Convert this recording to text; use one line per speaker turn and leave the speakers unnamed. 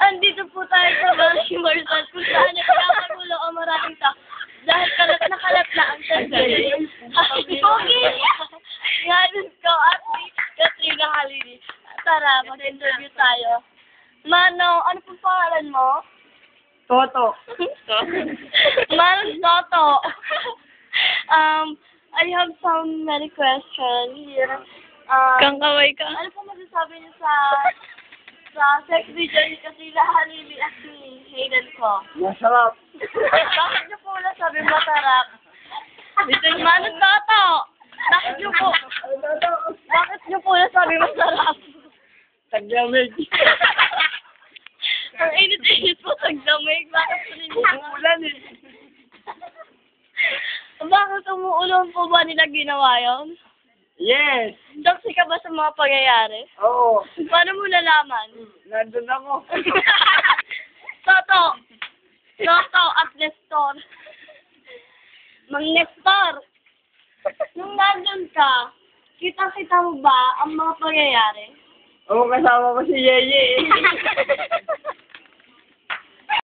Andito po tayo sa Valley Marsal kung saan nagkakagulo ang maraming tao dahil kalat na ang tanggal. Pogi! Ngayon ko at ni Katrina Halili. Tara, mag-interview tayo. Manong, ano pong pangalan mo?
Toto.
Manong Toto. I have some many questions here.
Kangkaway ka.
Ano po masasabi niyo sa sex video ni Katrina Halili at ni Hayden ko?
Masarap.
Bakit niyo po nasabi masarap? Manong Toto! Bakit niyo po nasabi masarap?
Taglamig.
Ang init-init po tagdamig. Bakit po ninyo?
Umuulan eh.
Bakit umuulan po ba nila ginawa yun?
Yes.
Doksi ka ba sa mga pangyayari?
Oo.
Paano mo nalaman?
Nandun ako.
Toto! Toto at Nestor. Mang Nestor! Nung nandun ka, kitang-kita mo ba ang mga pangyayari?
Oo, kasama ko si Yeye eh.